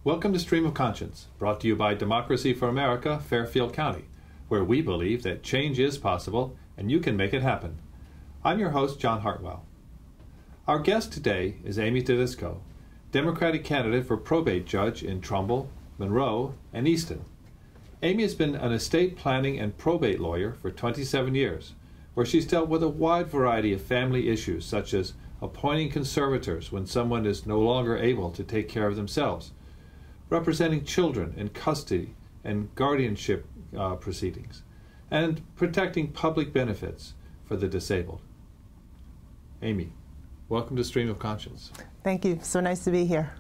Welcome to Stream of Conscience, brought to you by Democracy for America, Fairfield County, where we believe that change is possible and you can make it happen. I'm your host, John Hartwell. Our guest today is Amy Todisco, Democratic candidate for Probate Judge in Trumbull, Monroe, and Easton. Amy has been an estate planning and probate lawyer for 27 years, where she's dealt with a wide variety of family issues such as appointing conservators when someone is no longer able to take care of themselves, representing children in custody and guardianship proceedings, and protecting public benefits for the disabled. Amy, welcome to Stream of Conscience. Thank you. So nice to be here.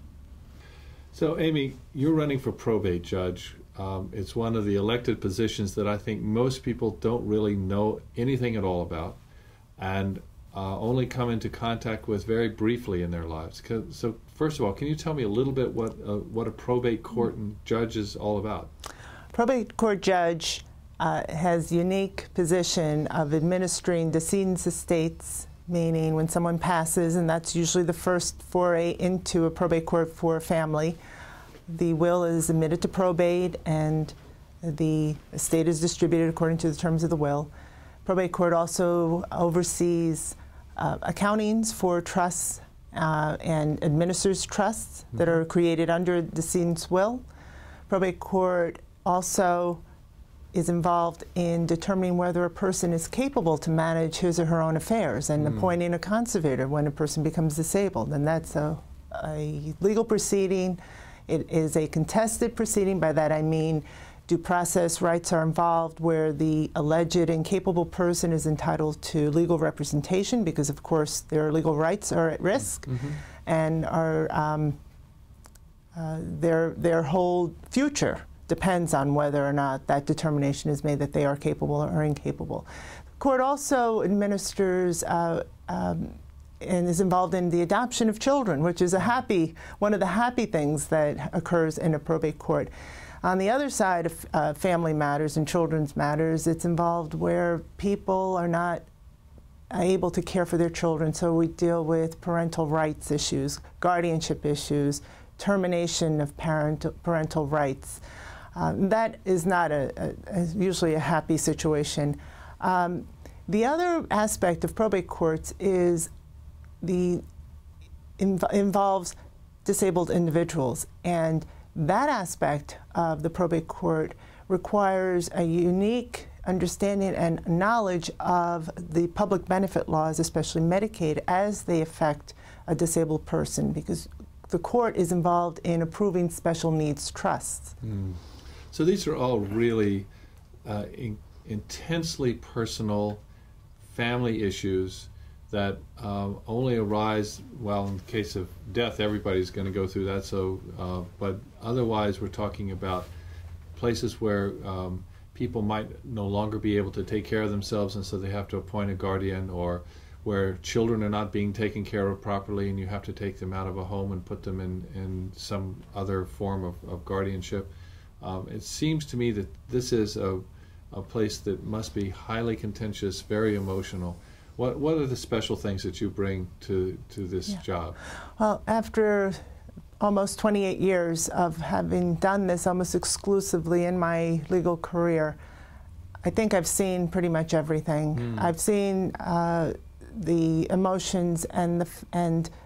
So, Amy, you're running for probate judge. It's one of the elected positions that I think most people don't really know anything at all about, and only come into contact with very briefly in their lives. So first of all, can you tell me a little bit what a probate court and judge is all about? Probate court judge has unique position of administering decedent's estates, meaning when someone passes, and that's usually the first foray into a probate court for a family, the will is admitted to probate and the estate is distributed according to the terms of the will. Probate court also oversees accountings for trusts and administers trusts that are created under the decedent's will. Probate court also is involved in determining whether a person is capable to manage his or her own affairs and appointing a conservator when a person becomes disabled. And that's a legal proceeding. It is a contested proceeding. By that I mean due process rights are involved where the alleged incapable person is entitled to legal representation because, of course, their legal rights are at risk and are, their whole future depends on whether or not that determination is made that they are capable or incapable. The court also administers and is involved in the adoption of children, which is one of the happy things that occurs in a probate court. On the other side of family matters and children's matters, it's involved where people are not able to care for their children, so we deal with parental rights issues, guardianship issues, termination of parental rights. That is not usually a happy situation. The other aspect of probate courts is involves disabled individuals, and that aspect of the probate court requires a unique understanding and knowledge of the public benefit laws, especially Medicaid, as they affect a disabled person, because the court is involved in approving special needs trusts. So these are all really intensely personal family issues that only arise, well, in the case of death, everybody's going to go through that, so, but otherwise we're talking about places where people might no longer be able to take care of themselves and so they have to appoint a guardian, or where children are not being taken care of properly and you have to take them out of a home and put them in some other form of guardianship. It seems to me that this is a place that must be highly contentious, very emotional. What are the special things that you bring to this job? Well, after almost 28 years of having done this almost exclusively in my legal career, I think I've seen pretty much everything. I've seen the emotions and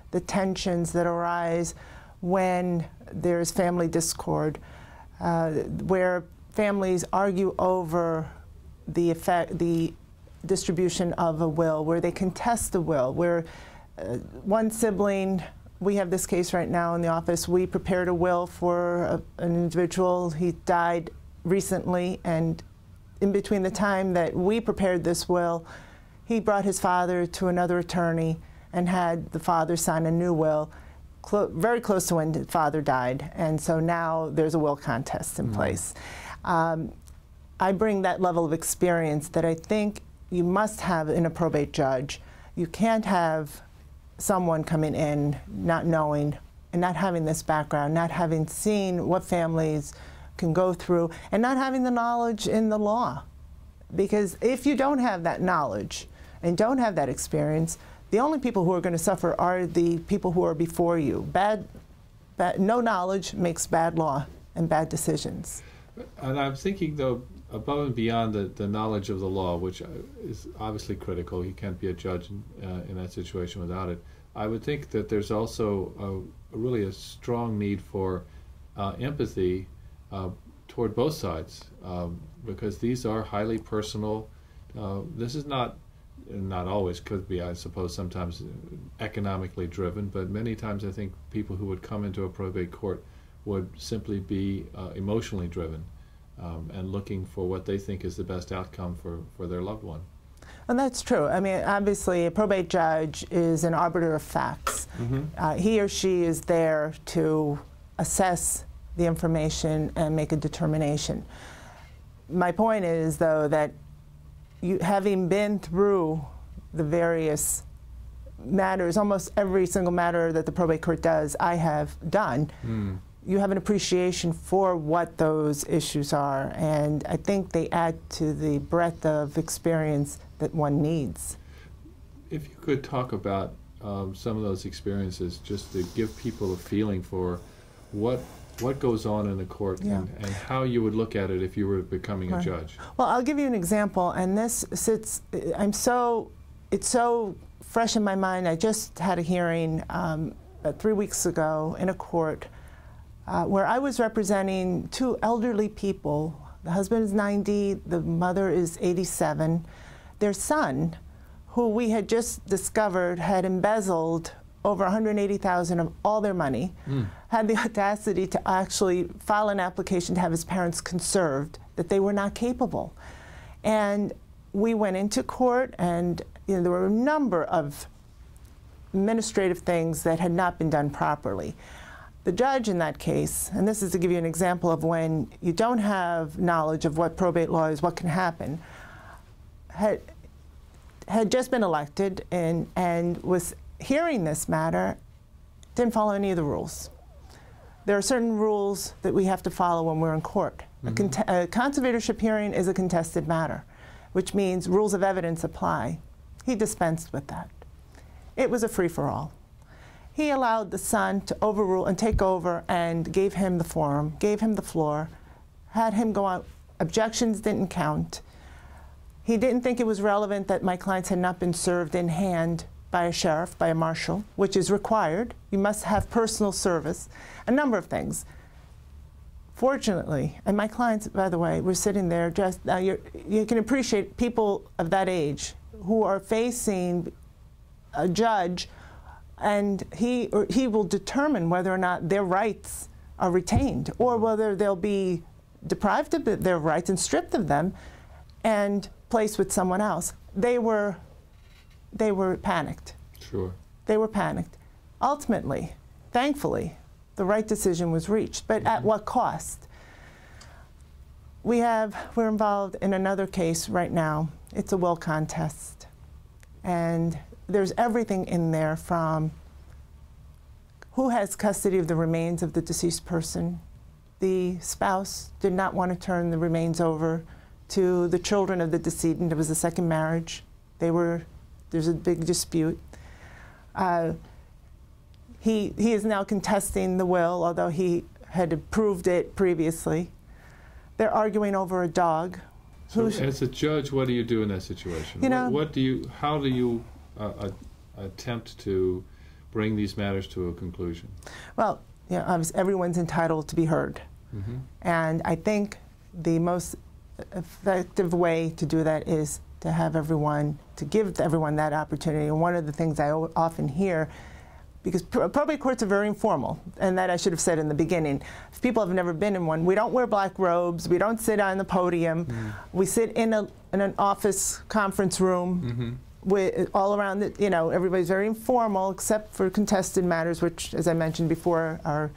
the tensions that arise when there's family discord, where families argue over the distribution of a will, where they contest the will, where one sibling, we have this case right now in the office, we prepared a will for an individual. He died recently, and in between the time that we prepared this will, he brought his father to another attorney and had the father sign a new will very close to when the father died, and so now there's a will contest in place. I bring that level of experience that I think you must have in a probate judge. You can't have someone coming in not knowing and not having this background, not having seen what families can go through, and not having the knowledge in the law. Because if you don't have that knowledge and don't have that experience, the only people who are going to suffer are the people who are before you. Bad no knowledge makes bad law and bad decisions. And I'm thinking, though, above and beyond the knowledge of the law, which is obviously critical, you can't be a judge in that situation without it. I would think that there's also really a strong need for empathy toward both sides, because these are highly personal. This is not always, could be, I suppose, sometimes economically driven, but many times I think people who would come into a probate court would simply be emotionally driven and looking for what they think is the best outcome for their loved one. And that's true. I mean, obviously, a probate judge is an arbiter of facts. Mm-hmm. He or she is there to assess the information and make a determination. My point is, though, that having been through the various matters, almost every single matter that the probate court does, I have done. You have an appreciation for what those issues are, and I think they add to the breadth of experience that one needs. If you could talk about some of those experiences, just to give people a feeling for what goes on in the court, and how you would look at it if you were becoming a judge. Well, I'll give you an example, and this sits, it's so fresh in my mind. I just had a hearing about 3 weeks ago in a court where I was representing two elderly people. The husband is 90, the mother is 87. Their son, who we had just discovered had embezzled over $180,000 of all their money, had the audacity to actually file an application to have his parents conserved, that they were not capable. And we went into court, and there were a number of administrative things that had not been done properly. The judge in that case, and this is to give you an example of when you don't have knowledge of what probate law is, what can happen, had just been elected and was hearing this matter, didn't follow any of the rules. There are certain rules that we have to follow when we're in court. Mm-hmm. A conservatorship hearing is a contested matter, which means rules of evidence apply. He dispensed with that. It was a free-for-all. He allowed the son to overrule and take over and gave him the forum, gave him the floor, had him go out. Objections didn't count. He didn't think it was relevant that my clients had not been served in hand by a sheriff, by a marshal, which is required. You must have personal service, a number of things. Fortunately, and my clients, by the way, were sitting there just, you can appreciate people of that age who are facing a judge, and he will determine whether or not their rights are retained or whether they'll be deprived of their rights and stripped of them and placed with someone else. They were panicked. Sure. They were panicked. Ultimately, thankfully, the right decision was reached, but at what cost? We're involved in another case right now. It's a will contest. And there's everything in there from who has custody of the remains of the deceased person. The spouse did not want to turn the remains over to the children of the decedent. It was a second marriage. There's a big dispute. He is now contesting the will, although he had approved it previously. They're arguing over a dog. So as a judge, what do you do in that situation? How do you attempt to bring these matters to a conclusion? Well, obviously everyone's entitled to be heard. Mm-hmm. And I think the most effective way to do that is to give everyone that opportunity. And one of the things I often hear, because probate courts are very informal, and that I should have said in the beginning. If people have never been in one, we don't wear black robes, we don't sit on the podium, we sit in an office conference room with all around, everybody's very informal except for contested matters, which, as I mentioned before, are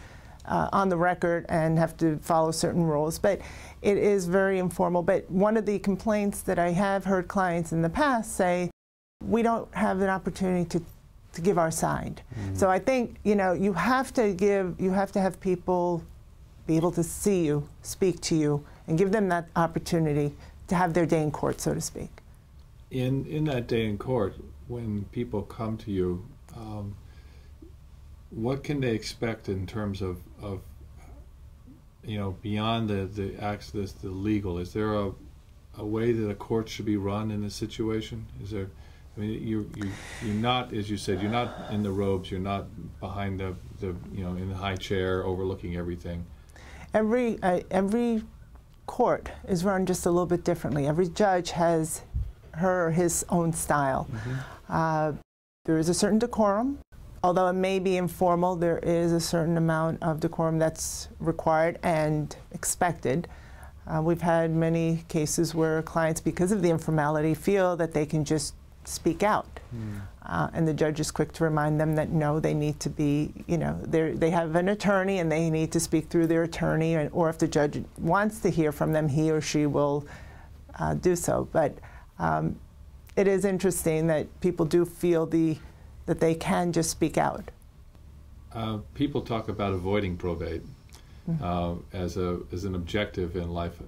on the record and have to follow certain rules. But it is very informal. But one of the complaints that I have heard clients in the past say, we don't have an opportunity to give our side. So I think, you have to have people be able to see you, speak to you, and give them that opportunity to have their day in court, so to speak. In that day in court, when people come to you, what can they expect in terms of beyond the access, the legal? Is there a way that a court should be run in this situation? Is there? I mean, you're not, as you said, you're not in the robes. You're not behind the in the high chair overlooking everything. Every court is run just a little bit differently. Every judge has her or his own style. Mm-hmm. There is a certain decorum. Although it may be informal, there is a certain amount of decorum that's required and expected. We've had many cases where clients, because of the informality, feel that they can just speak out. And the judge is quick to remind them that no, they need to be, they have an attorney and they need to speak through their attorney, or if the judge wants to hear from them, he or she will do so. But it is interesting that people do feel that they can just speak out. People talk about avoiding probate as an objective in life.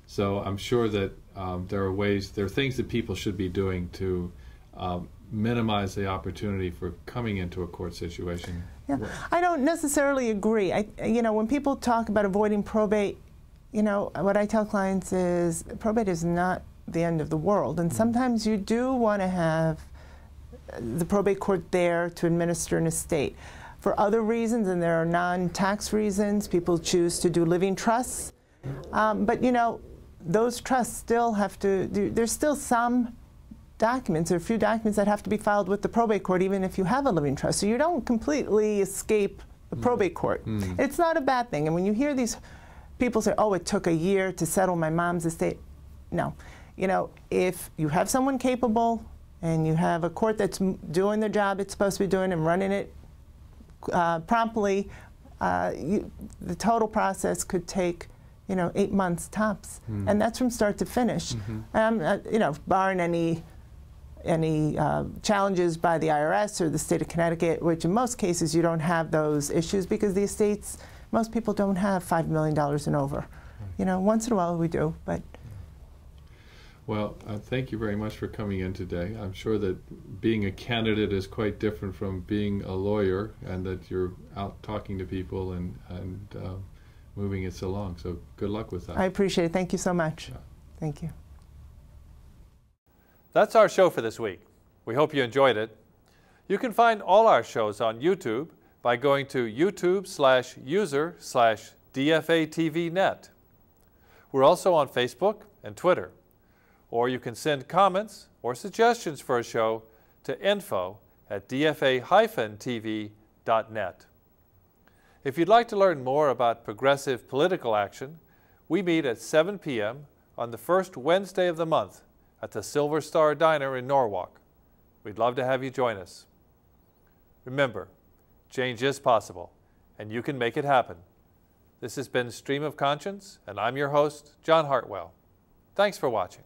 So I'm sure that there are things that people should be doing to minimize the opportunity for coming into a court situation. Yeah, I don't necessarily agree. When people talk about avoiding probate, what I tell clients is probate is not the end of the world, and sometimes you do want to have the probate court there to administer an estate. For other reasons, and there are non-tax reasons, people choose to do living trusts. But those trusts still have to there's still some documents, or a few documents that have to be filed with the probate court even if you have a living trust. So you don't completely escape the probate court. It's not a bad thing. And when you hear these people say, oh, it took a year to settle my mom's estate, no. If you have someone capable and you have a court that's doing the job it's supposed to be doing and running it promptly, the total process could take 8 months tops, and that's from start to finish. Barring any challenges by the IRS or the state of Connecticut, which in most cases you don't have those issues because the estates, most people don't have $5 million and over. Once in a while we do, but. Well, thank you very much for coming in today. I'm sure that being a candidate is quite different from being a lawyer, and that you're out talking to people and moving it along. So good luck with that. I appreciate it. Thank you so much. Yeah. Thank you. That's our show for this week. We hope you enjoyed it. You can find all our shows on YouTube by going to youtube/user/DFATVNet. We're also on Facebook and Twitter. Or you can send comments or suggestions for a show to info@dfa-tv.net. If you'd like to learn more about progressive political action, we meet at 7 p.m. on the first Wednesday of the month at the Silver Star Diner in Norwalk. We'd love to have you join us. Remember, change is possible, and you can make it happen. This has been Stream of Conscience, and I'm your host, John Hartwell. Thanks for watching.